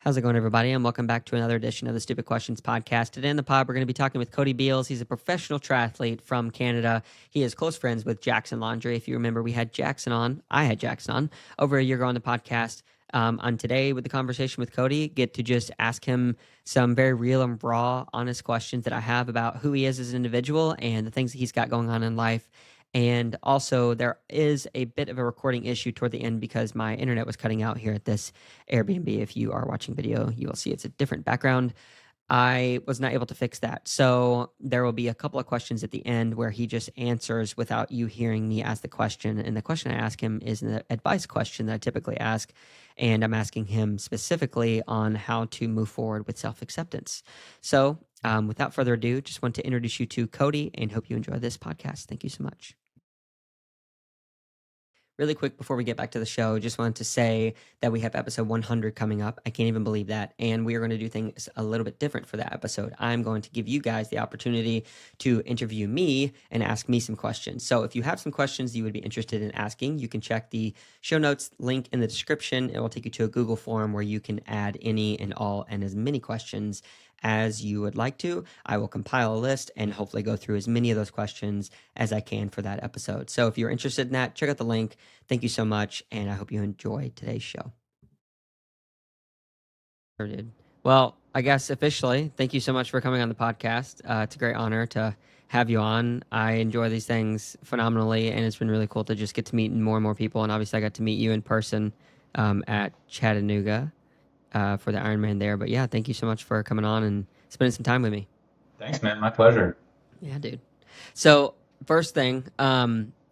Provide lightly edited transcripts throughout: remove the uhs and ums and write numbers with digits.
How's it going, everybody? And welcome back to another edition of the Stupid Questions podcast. Today in the pod, we're going to be talking with Cody Beals. He's a professional triathlete from Canada. He is close friends with Jackson Laundry. If you remember, we had Jackson on. I had Jackson on over a year ago on the podcast. On today, with the conversation with Cody, get to just ask him some very real and raw, honest questions that I have about who he is as an individual and the things that he's got going on in life. And also, there is a bit of a recording issue toward the end because my internet was cutting out here at this Airbnb. If you are watching video, you will see it's a different background. I was not able to fix that. So there will be a couple of questions at the end where he just answers without you hearing me ask the question. And the question I ask him is an advice question that I typically ask. And I'm asking him specifically on how to move forward with self-acceptance. So without further ado, just want to introduce you to Cody and hope you enjoy this podcast. Thank you so much. Really quick before we get back to the show, just wanted to say that we have episode 100 coming up. I can't even believe that. And we are going to do things a little bit different for that episode. I'm going to give you guys the opportunity to interview me and ask me some questions. So if you have some questions you would be interested in asking, you can check the show notes link in the description. It will take you to a Google form where you can add any and all and as many questions as you would like to. I will compile a list and hopefully go through as many of those questions as I can for that episode. So if you're interested in that, check out the link. Thank you so much, and I hope you enjoyed today's show. Sure did. Well, I guess officially, thank you so much for coming on the podcast. It's a great honor to have you on. I enjoy these things phenomenally, and it's been really cool to just get to meet more and more people. And obviously, I got to meet you in person at Chattanooga for the Ironman there. But yeah, thank you so much for coming on and spending some time with me. Thanks, man. My pleasure. Yeah, dude. So first thing,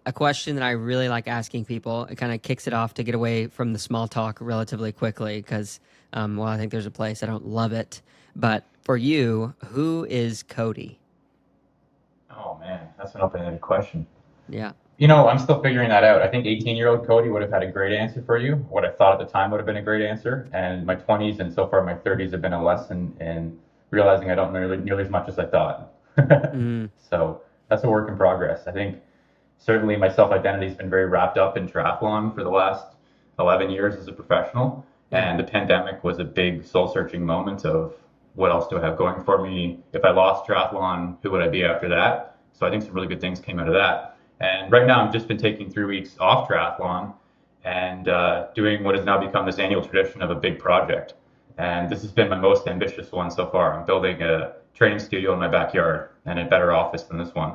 a question that I really like asking people, it kind of kicks it off to get away from the small talk relatively quickly because, well, I think there's a place. I don't love it. But for you, who is Cody? Oh, man. That's an open-ended question. Yeah. You know, I'm still figuring that out. I think 18-year-old Cody would have had a great answer for you. What I thought at the time would have been a great answer. And my 20s and so far my 30s have been a lesson in realizing I don't know nearly as much as I thought. So that's a work in progress. I think certainly my self-identity has been very wrapped up in triathlon for the last 11 years as a professional. And the pandemic was a big soul-searching moment of what else do I have going for me? If I lost triathlon, who would I be after that? So I think some really good things came out of that. And right now I've just been taking 3 weeks off triathlon and doing what has now become this annual tradition of a big project. And this has been my most ambitious one so far. I'm building a training studio in my backyard and a better office than this one.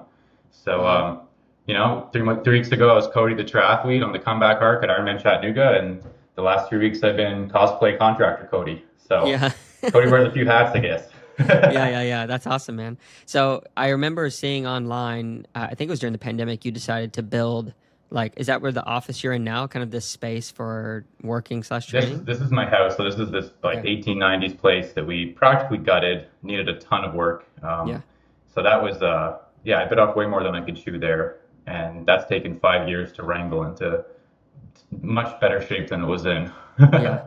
So, you know, 3 weeks ago I was Cody the triathlete on the comeback arc at Ironman Chattanooga, and the last 3 weeks I've been cosplay contractor Cody. So yeah. Cody wears a few hats, I guess. Yeah. That's awesome, man. So I remember seeing online, I think it was during the pandemic, you decided to build, like, is that where the office you're in now, kind of this space for working / training? This is my house. So this is this 1890s place that we practically gutted, needed a ton of work. So that was, I bit off way more than I could chew there. And that's taken 5 years to wrangle into much better shape than it was in. Yeah.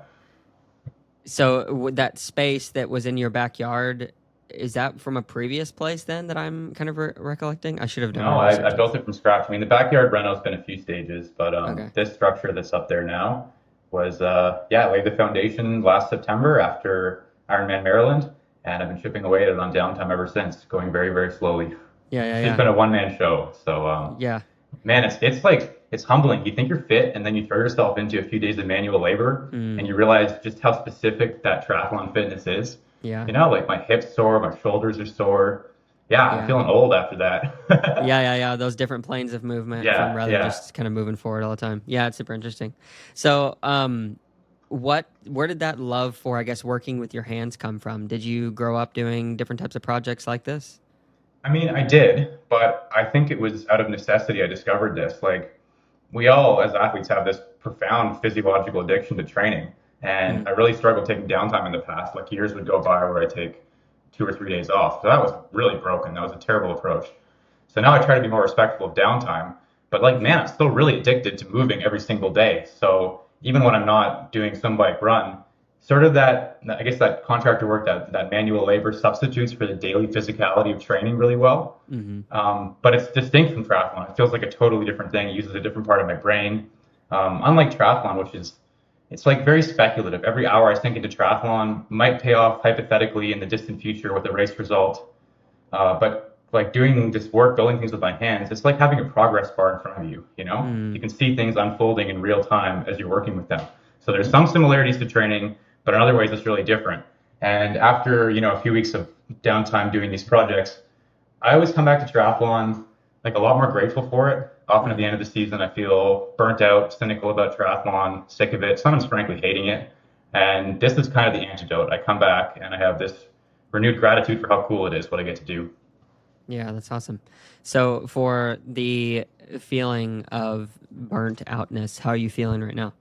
So that space that was in your backyard, is that from a previous place then that I'm kind of recollecting? I should have done. No, I built it from scratch. I mean, the backyard reno's been a few stages, but this structure that's up there now was, I laid the foundation last September after Ironman Maryland, and I've been chipping away at it on downtime ever since, going very, very slowly. It's been a one-man show, so man, it's like, it's humbling. You think you're fit, and then you throw yourself into a few days of manual labor, and you realize just how specific that triathlon fitness is. Yeah. You know, like my hips sore, my shoulders are sore. I'm feeling old after that. Yeah. Those different planes of movement from rather just kind of moving forward all the time. Yeah, it's super interesting. So, where did that love for, I guess, working with your hands come from? Did you grow up doing different types of projects like this? I mean, I did, but I think it was out of necessity I discovered this. Like, we all as athletes have this profound physiological addiction to training. And I really struggled taking downtime in the past. Like, years would go by where I take 2 or 3 days off. So that was really broken. That was a terrible approach. So now I try to be more respectful of downtime. But like, man, I'm still really addicted to moving every single day. So even when I'm not doing some bike run, sort of that, I guess that contractor work, that manual labor substitutes for the daily physicality of training really well. But it's distinct from triathlon. It feels like a totally different thing. It uses a different part of my brain. Unlike triathlon, which is it's like very speculative. Every hour I sink into triathlon might pay off hypothetically in the distant future with a race result. But like doing this work, building things with my hands, it's like having a progress bar in front of you, you know? You Mm, can see things unfolding in real time as you're working with them. So there's some similarities to training, but in other ways it's really different. And after, a few weeks of downtime doing these projects, I always come back to triathlon like a lot more grateful for it. Often at the mm. end of the season, I feel burnt out, cynical about triathlon, sick of it, sometimes frankly hating it. And this is kind of the antidote. I come back and I have this renewed gratitude for how cool it is, what I get to do. Yeah, that's awesome. So for the feeling of burnt outness, how are you feeling right now?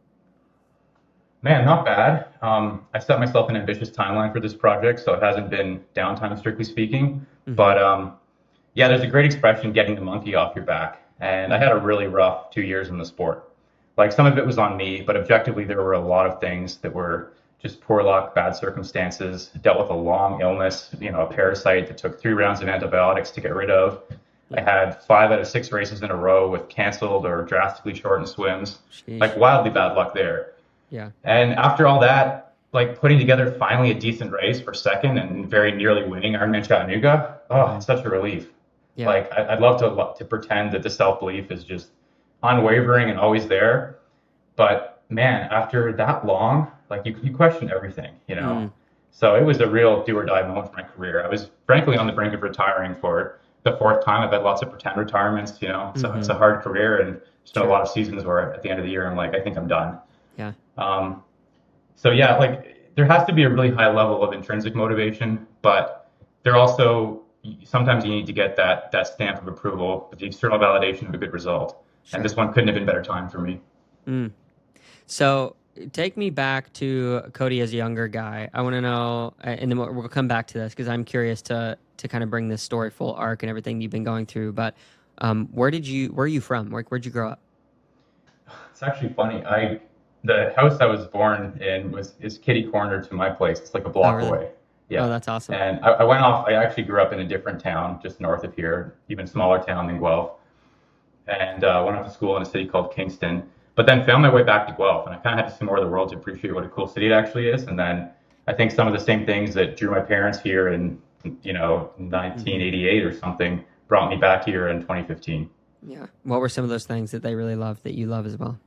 Man, not bad. I set myself an ambitious timeline for this project, so it hasn't been downtime, strictly speaking. Hmm. But yeah, there's a great expression, getting the monkey off your back. And I Yeah. had a really rough 2 years in the sport. Like some of it was on me, but objectively, there were a lot of things that were just poor luck, bad circumstances. Dealt with a long illness, a parasite that took 3 rounds of antibiotics to get rid of. I Yeah. had 5 out of 6 races in a row with canceled or drastically shortened swims. Like Sheesh. wildly bad luck there. Yeah. And after all that, like putting together finally a decent race for second and very nearly winning Ironman Chattanooga, oh, Hmm. it's such a relief. Yeah. Like I'd love to pretend that the self belief is just unwavering and always there, but man, after that long, like you question everything, you know. Mm. So it was a real do or die moment for my career. I was frankly on the brink of retiring for the fourth time. I've had lots of pretend retirements, so it's Hmm. a hard career, and there's been a Sure. lot of seasons where at the end of the year I'm like, I think I'm done. Yeah. Um, so yeah, like there has to be a really high level of intrinsic motivation, but there also sometimes you need to get that stamp of approval, the external validation of a good result. And Sure. this one couldn't have been better time for me. Mm. So take me back to Cody as a younger guy. I want to know, and then we'll come back to this because I'm curious to kind of bring this story full arc and everything you've been going through. But where are you from? Where'd you grow up? It's actually funny. The house I was born in is kitty corner to my place. It's like a Oh, block really? away. Oh, Yeah. that's awesome. And I went off. I actually grew up in a different town just north of here, even smaller town than Guelph, and went off to school in a city called Kingston. But then found my way back to Guelph, and I kind of had to see more of the world to appreciate what a cool city it actually is. And then I think some of the same things that drew my parents here in Hmm. 1988 or something brought me back here in 2015. Yeah. What were some of those things that they really loved that you love as well?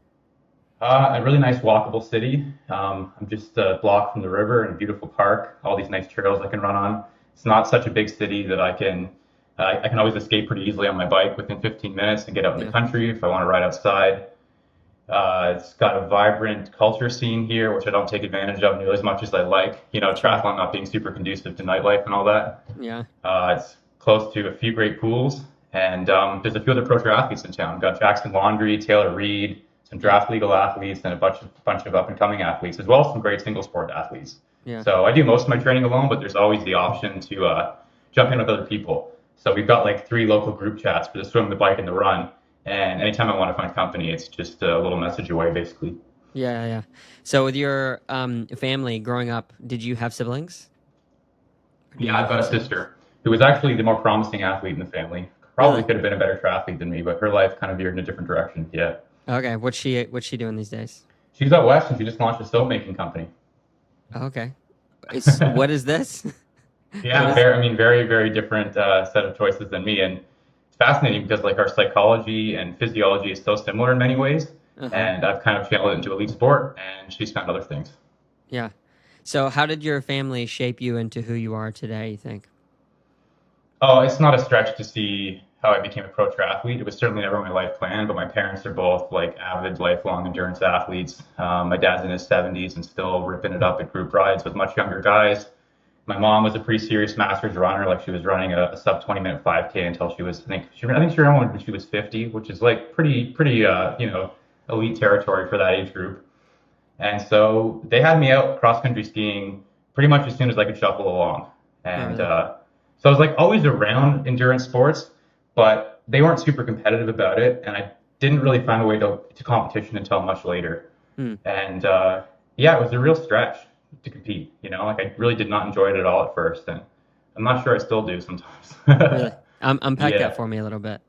A really nice walkable city. I'm just a block from the river and a beautiful park. All these nice trails I can run on. It's not such a big city that I can always escape pretty easily on my bike within 15 minutes and get out in the Yeah. country if I want to ride outside. It's got a vibrant culture scene here, which I don't take advantage of nearly as much as I like. Sure. Triathlon not being super conducive to nightlife and all that. Yeah. It's close to a few great pools, and there's a few other pro triathletes in town. We've got Jackson Laundry, Taylor Reed, some Yeah. draft legal athletes, and a bunch of up and coming athletes, as well as some great single sport athletes. Yeah. So I do most of my training alone, but there's always the option to jump in with other people. So we've got like 3 local group chats for the swim, the bike, and the run. And anytime I want to find company, it's just a little message away, basically. Yeah. Yeah. So with your family growing up, did you have siblings? Or do Yeah, you I've got have a siblings? sister who was actually the more promising athlete in the family. Probably Really? could have been a better triathlete than me, but her life kind of veered in a different direction. Yeah. Okay. What's she doing these days? She's out west and she just launched a soap making company. Okay. What is this? What Yeah, is? very, very different set of choices than me. And it's fascinating because like our psychology and physiology is so similar in many ways. Uh-huh. And I've kind of channeled it into elite sport and she's found other things. Yeah. So how did your family shape you into who you are today, you think? Oh, it's not a stretch to see how I became a pro triathlete. It was certainly never my life plan, but my parents are both like avid lifelong endurance athletes. My dad's in his 70s and still ripping it up at group rides with much younger guys. My mom was a pretty serious masters runner. Like she was running a sub 20-minute 5K until she was, I think she ran one when she was 50, which is like pretty elite territory for that age group. And so they had me out cross country skiing pretty much as soon as I could shuffle along. Oh, And really? so I was like always around endurance sports, but they weren't super competitive about it. And I didn't really find a way to competition until much later. Hmm. And yeah, it was a real stretch to compete. Like I really did not enjoy it at all at first. And I'm not sure I still do sometimes. Really? Unpack that Yeah. for me a little bit.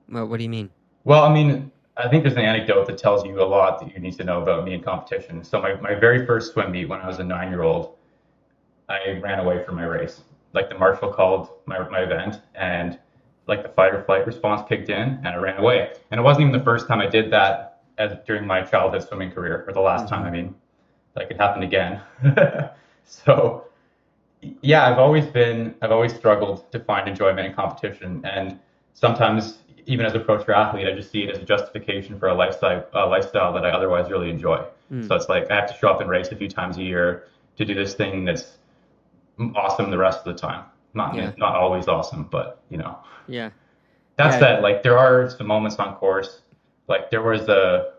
What do you mean? Well, I mean, I think there's an anecdote that tells you a lot that you need to know about me in competition. So my very first swim meet when I was a 9-year old, I ran away from my race. Like the marshal called my event, and like the fight or flight response kicked in, and I ran away. And it wasn't even the first time I did that during my childhood swimming career, or the last time. I mean, like it happened again. So yeah, I've always struggled to find enjoyment in competition, and sometimes even as a pro triathlete, I just see it as a justification for a lifestyle that I otherwise really enjoy. Mm. So it's like I have to show up and race a few times a year to do this thing that's awesome the rest of the time. Yeah. Not always awesome, but you know. Yeah. That Yeah. said, like there are some moments on course, like there was a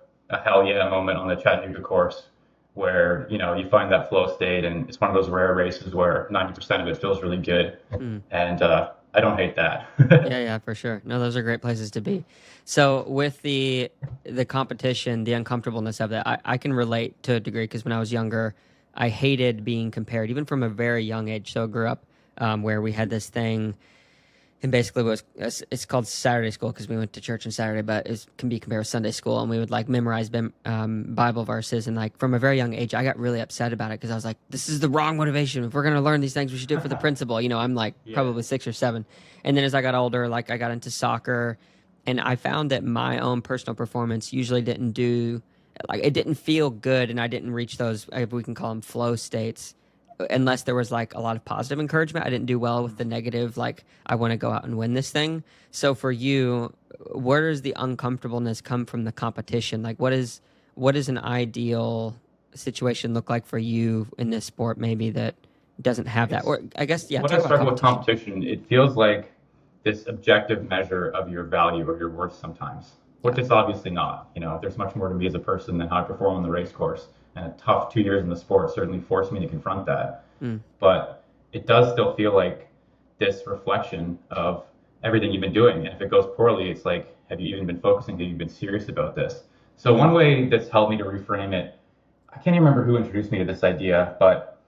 hell yeah moment on the Chattanooga course where you find that flow state, and it's one of those rare races where 90% of it feels really good, Mm. and I don't hate that. Yeah, yeah, for sure. No, those are great places to be. So with the competition, the uncomfortableness of that, I can relate to a degree because when I was younger, I hated being compared, even from a very young age. So I grew up where we had this thing, and basically it's called Saturday school because we went to church on Saturday, but it can be compared with Sunday school, and we would like memorize Bible verses, and like from a very young age, I got really upset about it because I was like, this is the wrong motivation. If we're gonna learn these things, we should do it for the principle. I'm like Yeah. probably 6 or 7, and then as I got older, like I got into soccer, and I found that my own personal performance usually didn't do like it didn't feel good, and I didn't reach those if we can call them flow states unless there was like a lot of positive encouragement. I didn't do well with the negative, like I want to go out and win this thing. So for you, where does the uncomfortableness come from the competition? Like what is an ideal situation look like for you in this sport maybe that doesn't have that? Or I guess yeah, When talk I about struggle with competition. competition, it feels like this objective measure of your value or your worth sometimes, which Yeah. it's obviously not. There's much more to me as a person than how I perform on the race course. And a tough 2 years in the sport certainly forced me to confront that. Mm. But it does still feel like this reflection of everything you've been doing. And if it goes poorly, it's like, have you even been focusing? Have you been serious about this? So Mm. one way that's helped me to reframe it, I can't even remember who introduced me to this idea, but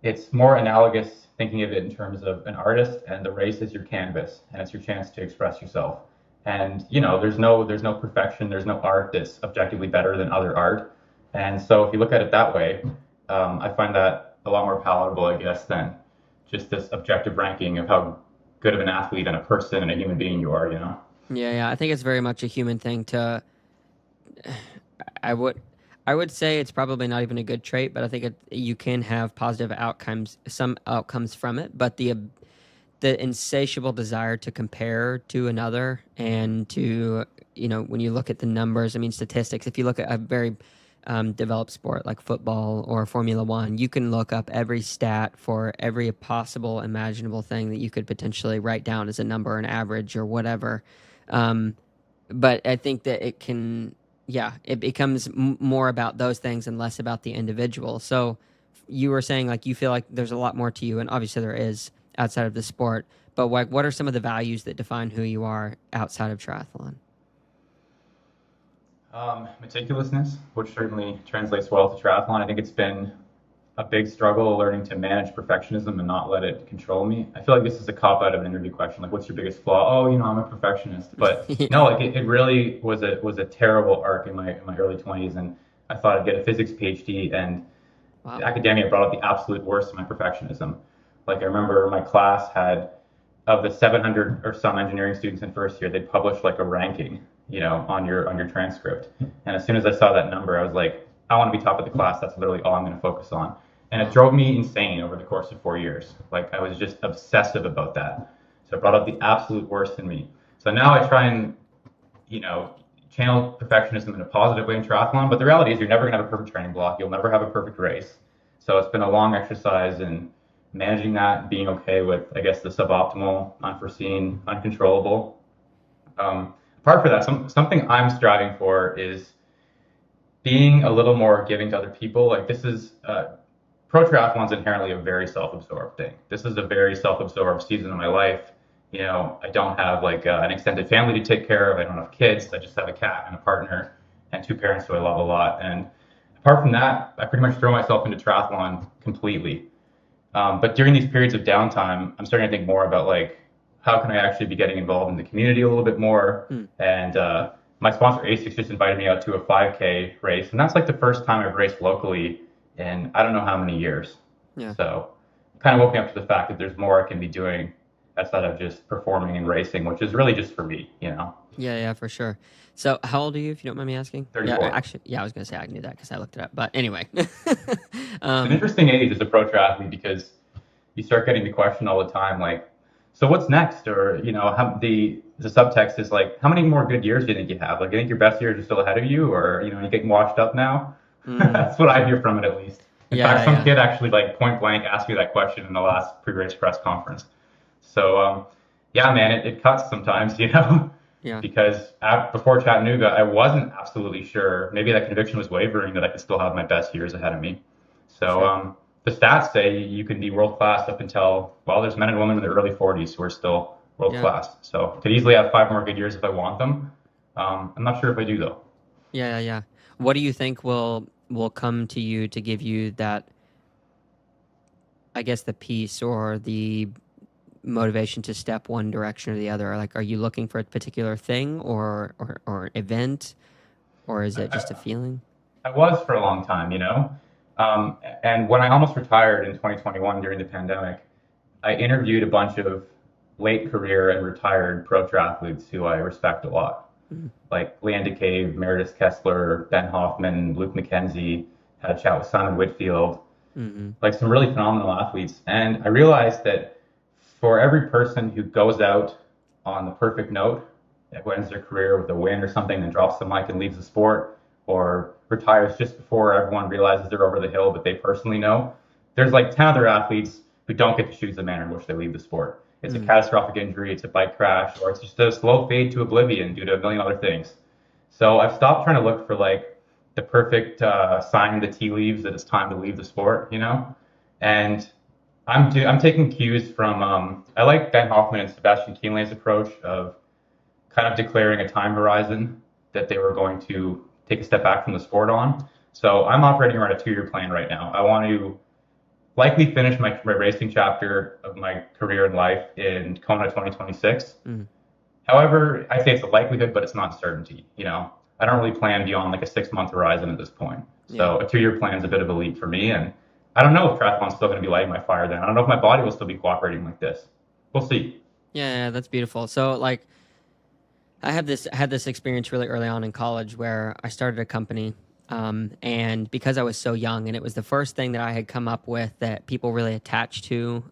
it's more analogous thinking of it in terms of an artist, and the race is your canvas and it's your chance to express yourself. And there's no perfection, there's no art that's objectively better than other art. And so if you look at it that way, I find that a lot more palatable, I guess, than just this objective ranking of how good of an athlete and a person and a human being you are. Yeah, yeah. I think it's very much a human thing to I would I would say it's probably not even a good trait, but I think you can have positive outcomes, some outcomes from it, but the insatiable desire to compare to another and to when you look at the numbers, I mean statistics, if you look at a very developed sport like football or Formula One, you can look up every stat for every possible imaginable thing that you could potentially write down as a number, an average, or whatever. Um, but I think that yeah, it becomes more about those things and less about the individual. So you were saying like you feel like there's a lot more to you, and obviously there is outside of the sport. But what are some of the values that define who you are outside of triathlon? Meticulousness, which certainly translates well to triathlon. I think it's been a big struggle learning to manage perfectionism and not let it control me. I feel like this is a cop out of an interview question. Like, what's your biggest flaw? Oh, I'm a perfectionist. But no, like it really was a terrible arc in my early 20s, and I thought I'd get a physics PhD, and Wow. academia brought out the absolute worst of my perfectionism. Like I remember my class had of the 700 or some engineering students in first year, they published like a ranking, on your transcript. And as soon as I saw that number, I was like, I want to be top of the class. That's literally all I'm going to focus on. And it Wow. drove me insane over the course of 4 years. Like I was just obsessive about that. So it brought out the absolute worst in me. So now I try and, you know, channel perfectionism in a positive way in triathlon. But the reality is you're never going to have a perfect training block. You'll never have a perfect race. So it's been a long exercise in managing that, being okay with, I guess, the suboptimal, unforeseen, uncontrollable. Apart from that, something I'm striving for is being a little more giving to other people. Like this is pro triathlon is inherently a very self-absorbed thing. This is a very self-absorbed season of my life. I don't have like an extended family to take care of. I don't have kids. I just have a cat and a partner and two parents who I love a lot. And apart from that, I pretty much throw myself into triathlon completely. But during these periods of downtime, I'm starting to think more about like how can I actually be getting involved in the community a little bit more Hmm. and my sponsor ASICS just invited me out to a 5K race, and that's like the first time I've raced locally in I don't know how many years. Yeah. So it kind of woke me up to the fact that there's more I can be doing outside of just performing and racing, which is really just for me, you know. Yeah, yeah, for sure. So, how old are you, if you don't mind me asking? Yeah, 34. actually, yeah, I was gonna say I knew that because I looked it up. But anyway, It's an um, interesting age as a pro triathlete because you start getting the question all the time, like, so what's next? Or, you know, the subtext is like, how many more good years do you think you have? Like, you think your best years are still ahead of you, or, you know, you're getting washed up now? mm, That's what I hear from it, at least. In yeah, fact, some yeah, kid actually, like, point blank asked me that question in the last pre-race press conference. So, yeah, man, it cuts sometimes, you know, yeah, because before Chattanooga, I wasn't absolutely sure. Maybe that conviction was wavering that I could still have my best years ahead of me. So, sure, the stats say you can be world class up until, well, there's men and women in their early 40s who are still world yeah, class. So, could easily have 5 more good years if I want them. I'm not sure if I do though. yeah, yeah, yeah. What do you think will come to you to give you that? I guess the peace or the motivation to step one direction or the other. Like, are you looking for a particular thing or event, or is it just a I, feeling? I was for a long time, you know. And when I almost retired in 2021 during the pandemic, I interviewed a bunch of late career and retired pro triathletes who I respect a lot, Mm, like Leanne Cave, Meredith Kessler, Ben Hoffman, Luke McKenzie. Had a chat with Simon Whitfield, mm-hmm. like some really phenomenal athletes. And I realized that for every person who goes out on the perfect note, who ends their career with a win or something, then drops the mic and leaves the sport, or retires just before everyone realizes they're over the hill, but they personally know, there's like 10 other athletes who don't get to choose the manner in which they leave the sport. It's a Mm, catastrophic injury, it's a bike crash, or it's just a slow fade to oblivion due to a million other things. So I've stopped trying to look for like the perfect sign in the tea leaves that it's time to leave the sport, you know? And I'm taking cues from I like Ben Hoffman and Sebastian Kienle's approach of kind of declaring a time horizon that they were going to take a step back from the sport on. So I'm operating around a 2-year plan right now. I want to likely finish my racing chapter of my career in life in Kona 2026. mm, However, I say it's a likelihood, but it's not certainty. You know, I don't really plan beyond like a 6 month horizon at this point. yeah. So a 2-year plan is a bit of a leap for me, and I don't know if triathlon's still going to be lighting my fire then. I don't know if my body will still be cooperating like this. We'll see. Yeah, yeah, that's beautiful. So, like, I had this experience really early on in college where I started a company, and because I was so young, and it was the first thing that I had come up with that people really attached to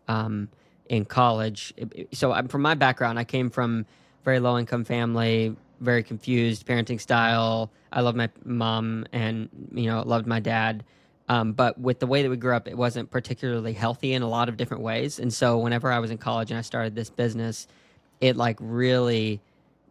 in college. So, from my background, I came from very low income family, very confused parenting style. I loved my mom, and loved my dad. But with the way that we grew up, it wasn't particularly healthy in a lot of different ways. And so, whenever I was in college and I started this business, it like really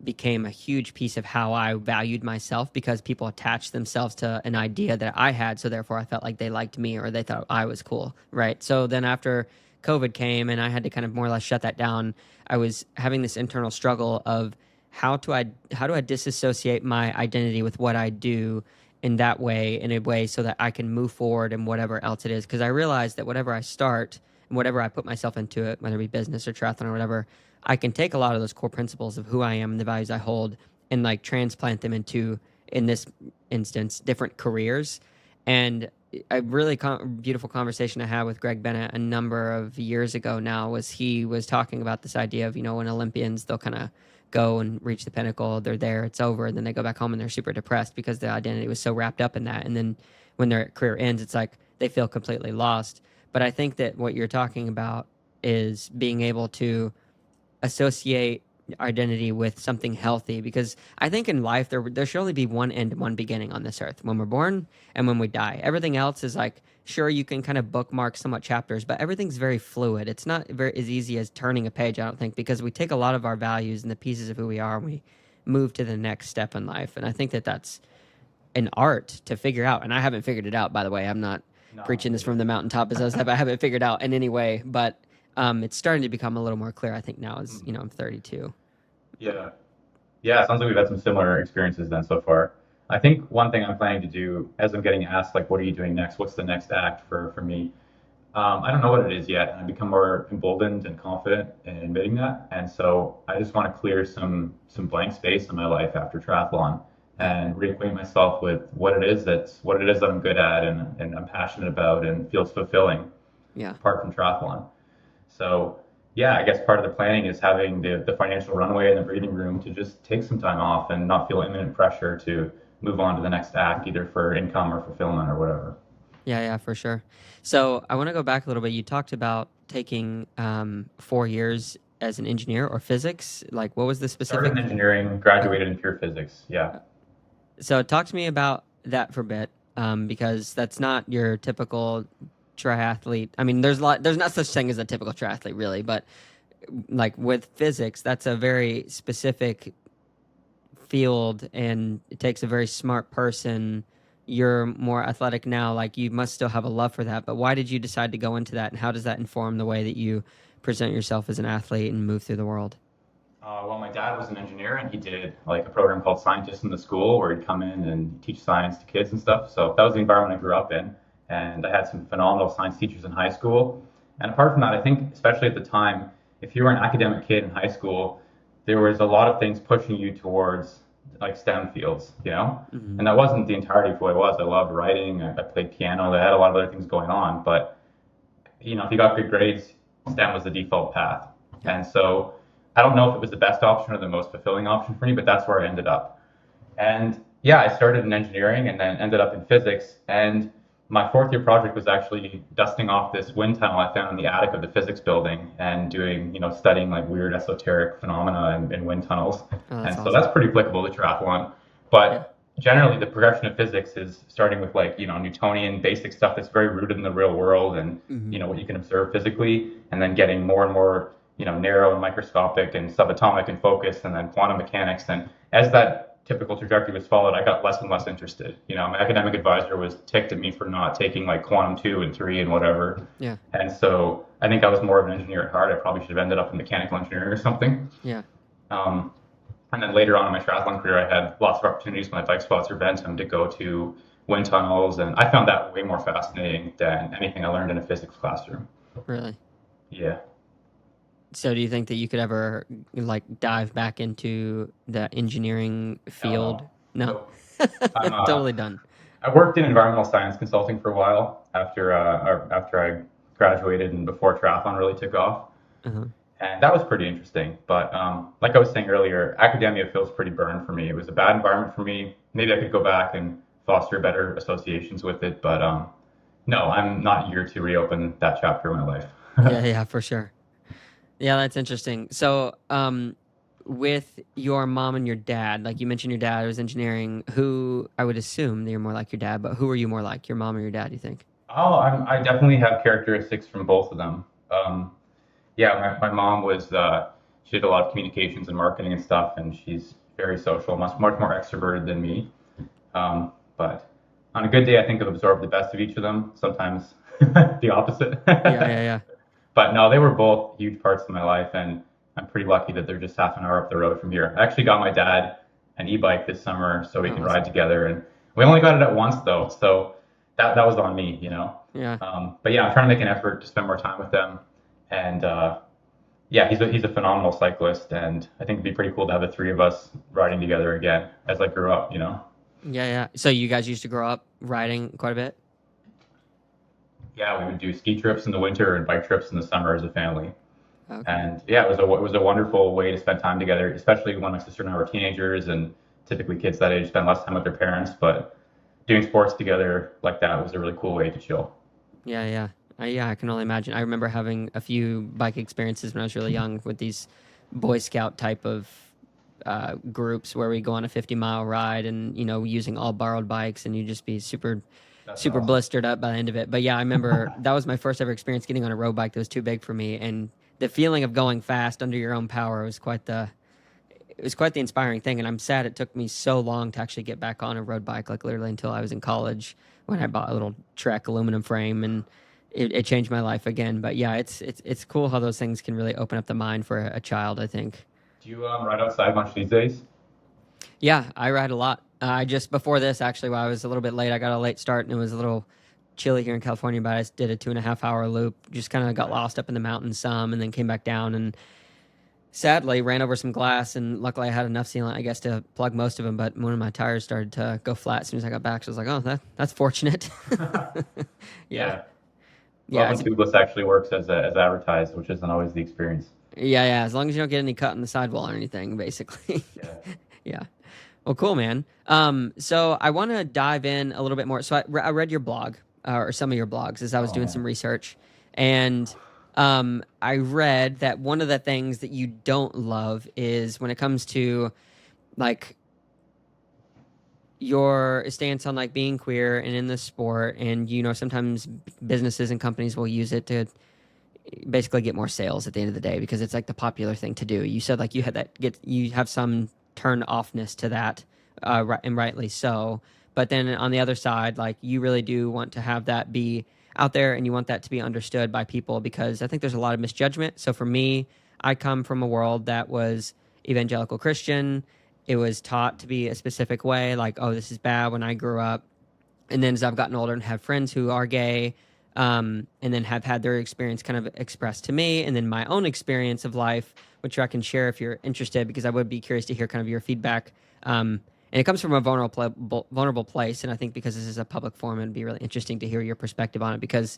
became a huge piece of how I valued myself because people attached themselves to an idea that I had. So therefore, I felt like they liked me or they thought I was cool. Right. So then after COVID came and I had to kind of more or less shut that down, I was having this internal struggle of how do I disassociate my identity with what I do in a way so that I can move forward in whatever else it is. Because I realized that whatever I start and whatever I put myself into it, whether it be business or triathlon or whatever, I can take a lot of those core principles of who I am and the values I hold and like transplant them into, in this instance, different careers. And a really beautiful conversation I had with Greg Bennett a number of years ago now was he was talking about this idea of, when Olympians, they'll kind of go and reach the pinnacle, they're there, it's over, and then they go back home and they're super depressed because their identity was so wrapped up in that. And then when their career ends, it's like they feel completely lost. But I think that what you're talking about is being able to associate identity with something healthy because I think in life there should only be one end and one beginning on this earth when we're born and when we die. Everything else is like, sure, you can kind of bookmark somewhat chapters, but everything's very fluid. It's not very as easy as turning a page, I don't think, because we take a lot of our values and the pieces of who we are and we move to the next step in life. And I think that that's an art to figure out. And I haven't figured it out, by the way. I'm not No. preaching this from the mountaintop as I was, but I haven't figured it out in any way. But it's starting to become a little more clear, I think, now as, I'm 32. Yeah. Yeah, it sounds like we've had some similar experiences then so far. I think one thing I'm planning to do as I'm getting asked, like, what are you doing next? What's the next act for me? I don't know what it is yet, and I've become more emboldened and confident in admitting that. And so I just want to clear some blank space in my life after triathlon Yeah. and reacquaint myself with what it is that I'm good at and I'm passionate about and feels fulfilling Yeah. apart from triathlon. So yeah, I guess part of the planning is having the financial runway and the breathing room to just take some time off and not feel imminent pressure to move on to the next act, either for income or fulfillment or whatever. Yeah, yeah, for sure. So I want to go back a little bit. You talked about taking 4 years as an engineer or physics. Like, what was the Started in specific? engineering, Okay. graduated in pure physics. Yeah. So talk to me about that for a bit, because that's not your typical triathlete. I mean, there's not such thing as a typical triathlete, really, but like with physics, that's a very specific field, and it takes a very smart person. You're more athletic now, like you must still have a love for that. But why did you decide to go into that, and how does that inform the way that you present yourself as an athlete and move through the world? Well, my dad was an engineer and he did like a program called Scientists in the School where he'd come in and teach science to kids and stuff. So that was the environment I grew up in. And I had some phenomenal science teachers in high school. And apart from that, I think, especially at the time, if you were an academic kid in high school, there was a lot of things pushing you towards like STEM fields, you know? Hmm. And that wasn't the entirety of who I was. I loved writing, I played piano, I had a lot of other things going on. But you know, if you got good grades, STEM was the default path. Yeah. And so I don't know if it was the best option or the most fulfilling option for me, but that's where I ended up. And yeah, I started in engineering and then ended up in physics. And my fourth year project was actually dusting off this wind tunnel I found in the attic of the physics building and doing, you know, studying like weird esoteric phenomena in wind tunnels. Oh, that's And so that's awesome. pretty applicable to triathlon. Yeah. But generally, the progression of physics is starting with like, you know, Newtonian basic stuff that's very rooted in the real world and, Hmm. you know, what you can observe physically, and then getting more and more, you know, narrow and microscopic and subatomic in focus, and then quantum mechanics. And as that typical trajectory was followed, I got less and less interested. You know, my academic advisor was ticked at me for not taking like quantum 2 and 3 and whatever. Yeah. And so I think I was more of an engineer at heart. I probably should have ended up in mechanical engineering or something. Yeah. Um, and then later on in my triathlon career, I had lots of opportunities when my bike sponsor Ventum to go to wind tunnels, and I found that way more fascinating than anything I learned in a physics classroom. Really. Yeah. So do you think that you could ever like dive back into the engineering No, field? no, No. no. I'm Totally done. I worked in environmental science consulting for a while after I graduated and before triathlon really took off, Uh-huh. and that was pretty interesting. But like I was saying earlier, academia feels pretty burned for me. It was a bad environment for me. Maybe I could go back and foster better associations with it, but no, I'm not eager to reopen that chapter of my life. Yeah, yeah, for sure. Yeah, that's interesting. So, with your mom and your dad, like you mentioned, your dad was engineering. Who I would assume that you're more like your dad, but who are you more like, your mom or your dad? You think? Oh, I definitely have characteristics from both of them. Yeah, my mom was she did a lot of communications and marketing and stuff, and she's very social, much more extroverted than me. But on a good day, I think I've absorbed the best of each of them. Sometimes the opposite. Yeah, yeah, yeah. But no, they were both huge parts of my life, and I'm pretty lucky that they're just half an hour up the road from here. I actually got my dad an e-bike this summer so we Oh, could ride awesome. together, and we only got it at once though, so that was on me, you know. Yeah, But yeah, I'm trying to make an effort to spend more time with them, and yeah, he's a phenomenal cyclist, and I think it'd be pretty cool to have the three of us riding together again as I grew up, you know. yeah, yeah. So you guys used to grow up riding quite a bit. Yeah, we would do ski trips in the winter and bike trips in the summer as a family. Okay. And yeah, it was a wonderful way to spend time together, especially when my sister and I were teenagers, and typically kids that age spend less time with their parents. But doing sports together like that was a really cool way to chill. Yeah, yeah. Yeah, I can only imagine. I remember having a few bike experiences when I was really young with these Boy Scout type of groups where we go on a 50-mile ride and, using all borrowed bikes, and you just be super, That's super awesome. blistered up by the end of it. But yeah, I remember that was my first ever experience getting on a road bike that was too big for me. And the feeling of going fast under your own power was quite the inspiring thing. And I'm sad it took me so long to actually get back on a road bike, like literally until I was in college when I bought a little Trek aluminum frame, and it changed my life again. But yeah, it's cool how those things can really open up the mind for a child, I think. Do you ride outside much these days? Yeah, I ride a lot. I just before this, actually, while I was a little bit late, I got a late start, and it was a little chilly here in California, but I just did a 2.5 hour loop. Just kind of got Nice. lost up in the mountains some, and then came back down. And sadly, ran over some glass. And luckily, I had enough sealant, I guess, to plug most of them. But one of my tires started to go flat as soon as I got back. So I was like, oh, that's fortunate. Yeah, Yeah. Love yeah, when tubeless actually works as advertised, which isn't always the experience. yeah. As long as you don't get any cut in the sidewall or anything, basically. Yeah. Yeah. Well, cool, man. So I want to dive in a little bit more. So I read your blog or some of your blogs as I was Oh doing some man. research, and I read that one of the things that you don't love is when it comes to like your stance on like being queer and in the sport, and sometimes businesses and companies will use it to basically get more sales at the end of the day because it's like the popular thing to do. You said like you have some turn offness to that, and rightly so. But then on the other side, like you really do want to have that be out there, and you want that to be understood by people because I think there's a lot of misjudgment. So for me, I come from a world that was evangelical Christian. It was taught to be a specific way, like, oh, this is bad when I grew up. And then as I've gotten older and have friends who are gay, and then have had their experience kind of expressed to me, and then my own experience of life, which I can share if you're interested, because I would be curious to hear kind of your feedback. And it comes from a vulnerable place, and I think because this is a public forum, it'd be really interesting to hear your perspective on it. Because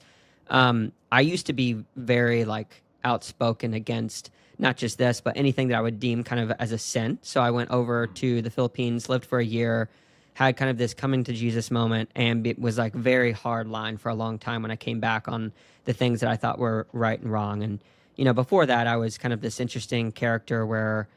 I used to be very like outspoken against not just this, but anything that I would deem kind of as a sin. So I went over to the Philippines, lived for a year, had kind of this coming to Jesus moment, and it was like very hard line for a long time when I came back on the things that I thought were right and wrong. And before that, I was kind of this interesting character where,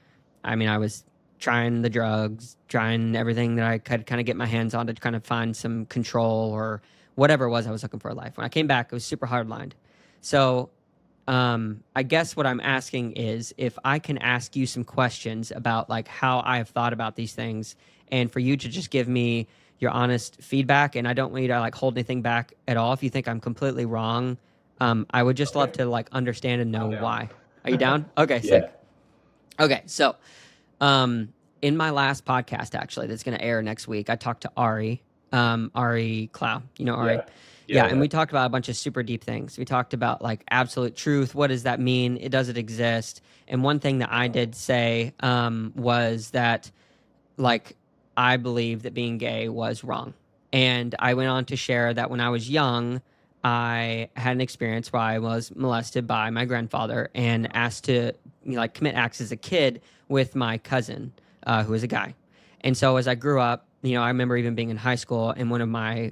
I mean, I was trying the drugs, trying everything that I could kind of get my hands on to kind of find some control or whatever it was I was looking for in life. When I came back, it was super hard lined. So I guess what I'm asking is if I can ask you some questions about like how I have thought about these things, and for you to just give me your honest feedback. And I don't want you to like hold anything back at all. If you think I'm completely wrong, I would just love Okay. to like understand and know I'm down. why. Are you down? Okay, Yeah. sick. Okay, so in my last podcast, actually, that's going to air next week, I talked to Ari, Ari Clow. You know Ari? Yeah. Yeah, Yeah. and Yeah. we talked about a bunch of super deep things. We talked about like absolute truth. What does that mean? Does it exist? And one thing that I did say was that like I believe that being gay was wrong. And I went on to share that when I was young, I had an experience where I was molested by my grandfather and asked to like commit acts as a kid with my cousin, who was a guy. And so as I grew up, I remember even being in high school, and one of my,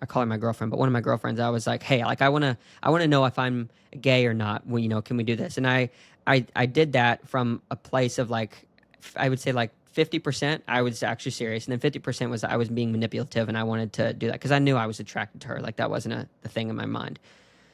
I call her my girlfriend, but one of my girlfriends, I was like, hey, like I want to know if I'm gay or not. Well, can we do this? And I did that from a place of like, I would say like 50% I was actually serious, and then 50% was I was being manipulative, and I wanted to do that because I knew I was attracted to her. Like that wasn't the thing in my mind.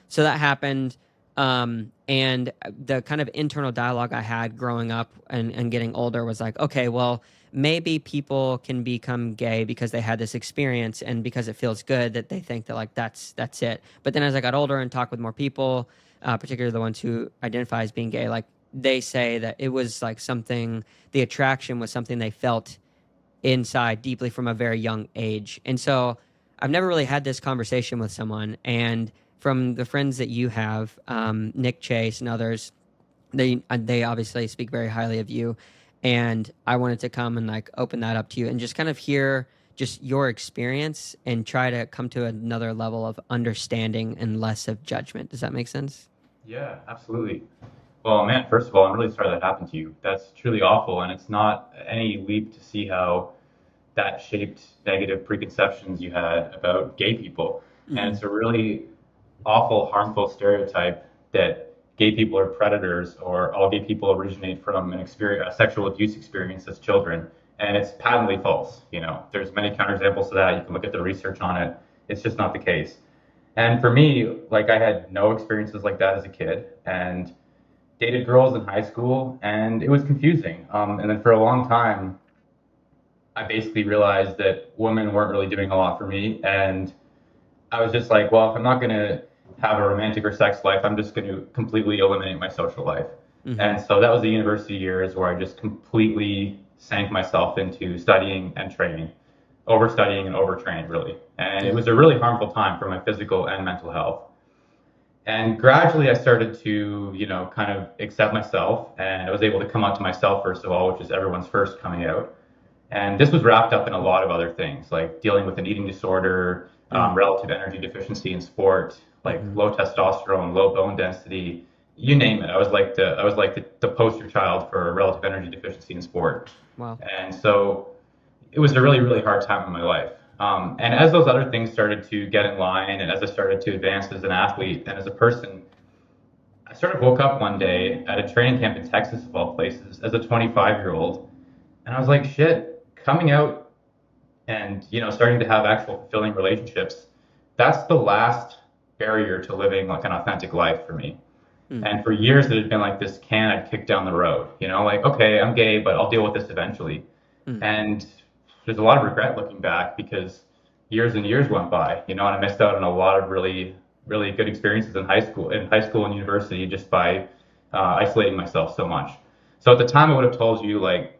So that happened. And the kind of internal dialogue I had growing up and getting older was like, okay, well, maybe people can become gay because they had this experience and because it feels good that they think that like that's it. But then as I got older and talked with more people, particularly the ones who identify as being gay, like they say that it was like something, the attraction was something they felt inside deeply from a very young age. And so I've never really had this conversation with someone. And from the friends that you have, Nick Chase and others, they obviously speak very highly of you. And I wanted to come and like open that up to you and just kind of hear just your experience and try to come to another level of understanding and less of judgment. Does that make sense? Yeah, absolutely. Well, man, first of all, I'm really sorry that happened to you. That's truly awful, and it's not any leap to see how that shaped negative preconceptions you had about gay people. And Mm-hmm. it's a really awful, harmful stereotype that gay people are predators or all gay people originate from an experience, a sexual abuse experience as children. And it's patently false. There's many counterexamples to that. You can look at the research on it. It's just not the case. And for me, like I had no experiences like that as a kid, and dated girls in high school, and it was confusing. And then for a long time, I basically realized that women weren't really doing a lot for me, and I was just like, well, if I'm not going to have a romantic or sex life, I'm just going to completely eliminate my social life. Mm-hmm. And so that was the university years where I just completely sank myself into studying and training. overstudying and overtraining really. And it Yeah. was a really harmful time for my physical and mental health. And gradually I started to, kind of accept myself, and I was able to come out to myself first of all, which is everyone's first coming out. And this was wrapped up in a lot of other things, like dealing with an eating disorder, Mm. relative energy deficiency in sport, like Hmm. low testosterone, low bone density, you name it. I was like the poster child for relative energy deficiency in sport. Wow. And so it was a really, really hard time in my life. And as those other things started to get in line, and as I started to advance as an athlete and as a person, I sort of woke up one day at a training camp in Texas, of all places, as a 25-year-old, and I was like, shit, coming out and starting to have actual fulfilling relationships, that's the last barrier to living like an authentic life for me. Mm. And for years it had been like this can I'd kicked down the road, like, okay, I'm gay, but I'll deal with this eventually. Mm. And there's a lot of regret looking back because years and years went by, and I missed out on a lot of really, really good experiences in high school and university just by isolating myself so much. So at the time I would have told you like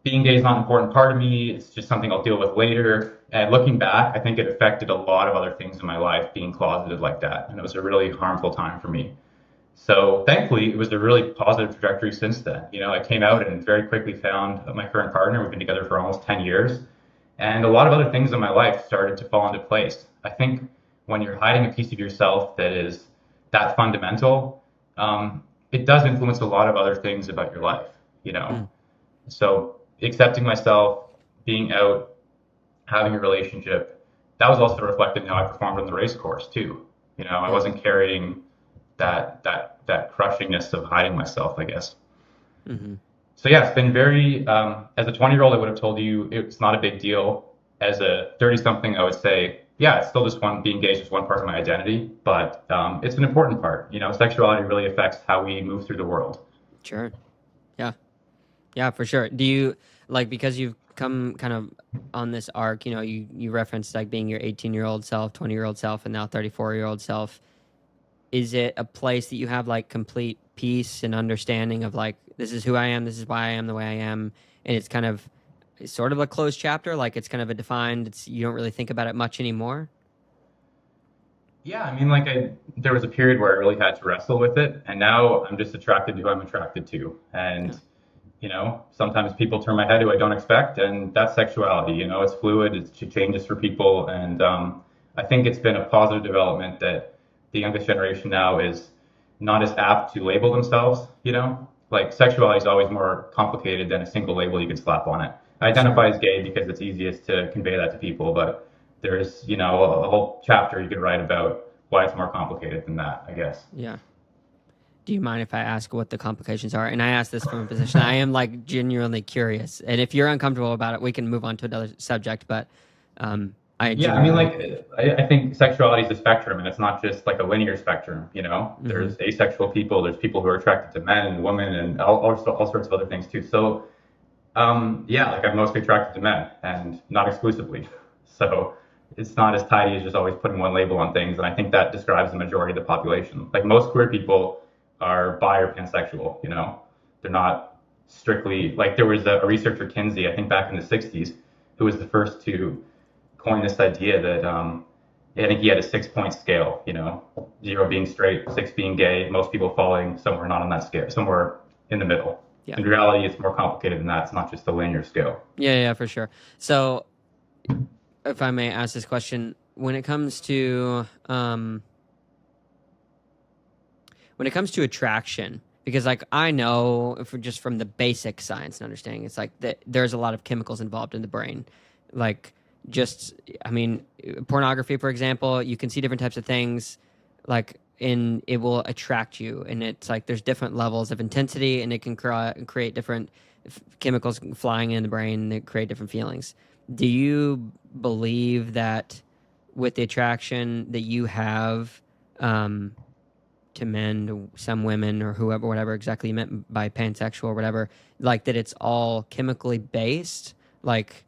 being gay is not an important part of me. It's just something I'll deal with later. And looking back, I think it affected a lot of other things in my life being closeted like that. And it was a really harmful time for me. So thankfully, it was a really positive trajectory since then. I came Yeah. out and very quickly found my current partner. We've been together for almost 10 years. And a lot of other things in my life started to fall into place. I think when you're hiding a piece of yourself that is that fundamental, it does influence a lot of other things about your life, you know. Mm. So accepting myself, being out, having a relationship, that was also reflected in how I performed on the race course too. I Yeah. wasn't carrying that crushingness of hiding myself, I guess. Hmm. So yeah, it's been very. As a 20-year-old, I would have told you it's not a big deal. As a 30-something, I would say, yeah, it's still just one being gay is just one part of my identity, but it's an important part. Sexuality really affects how we move through the world. Sure. Yeah. Yeah, for sure. Do you like, because you've come kind of on this arc, you referenced like being your 18-year-old self, 20-year-old self, and now 34-year-old self. Is it a place that you have like complete peace and understanding of like, this is who I am, this is why I am the way I am, and it's kind of sort of a closed chapter, like it's kind of a defined, you don't really think about it much anymore? Yeah, I mean, like there was a period where I really had to wrestle with it, and now I'm just attracted to who I'm attracted to. Yeah. And sometimes people turn my head who I don't expect, and that's sexuality. It's fluid, it changes for people, and I think it's been a positive development that the youngest generation now is not as apt to label themselves. Like sexuality is always more complicated than a single label you can slap on it. I Sure. identify as gay because it's easiest to convey that to people, but there's a whole chapter you could write about why it's more complicated than that, I guess. Yeah. Do you mind if I ask what the complications are? And I ask this from a position I am like genuinely curious. And if you're uncomfortable about it, we can move on to another subject. But I Yeah, I mean, genuinely. like, I think sexuality is a spectrum, and it's not just like a linear spectrum. Hmm. There's asexual people, there's people who are attracted to men and women, and all sorts of other things too. So, yeah, like I'm mostly attracted to men, and not exclusively. So, it's not as tidy as just always putting one label on things, and I think that describes the majority of the population. Like most queer people are bi or pansexual. They're not strictly like there was a researcher Kinsey, I think back in the '60s, who was the first to coined this idea that I think he had a 6-point scale, 0 being straight, 6 being gay, most people falling somewhere not on that scale, somewhere in the middle. Yeah. In reality, it's more complicated than that. It's not just a linear scale. Yeah, yeah, for sure. So, if I may ask this question, when it comes to attraction, because like I know if we're just from the basic science and understanding, it's like there's a lot of chemicals involved in the brain, like just I mean, pornography, for example, you can see different types of things, like in it will attract you, and it's like there's different levels of intensity, and it can create different chemicals flying in the brain that create different feelings. Do you believe that with the attraction that you have, um, to men, to some women, or whoever, whatever exactly you meant by pansexual or whatever, like that it's all chemically based? Like,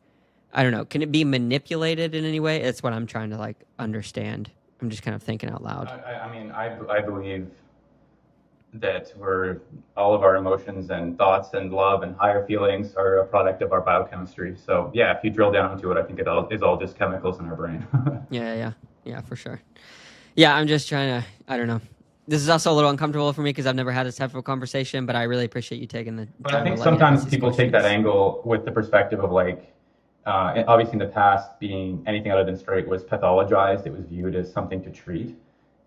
I don't know. Can it be manipulated in any way? That's what I'm trying to like understand. I'm just kind of thinking out loud. I mean, I believe that we're all of our emotions and thoughts and love and higher feelings are a product of our biochemistry. So yeah, if you drill down into it, I think it all is all just chemicals in our brain. Yeah, for sure. Yeah, I'm just trying to, I don't know. This is also a little uncomfortable for me because I've never had this type of conversation, but I really appreciate you taking the But I time to think let me ask sometimes these people take that questions. angle with the perspective of like, obviously in the past, being anything other than straight was pathologized. It was viewed as something to treat.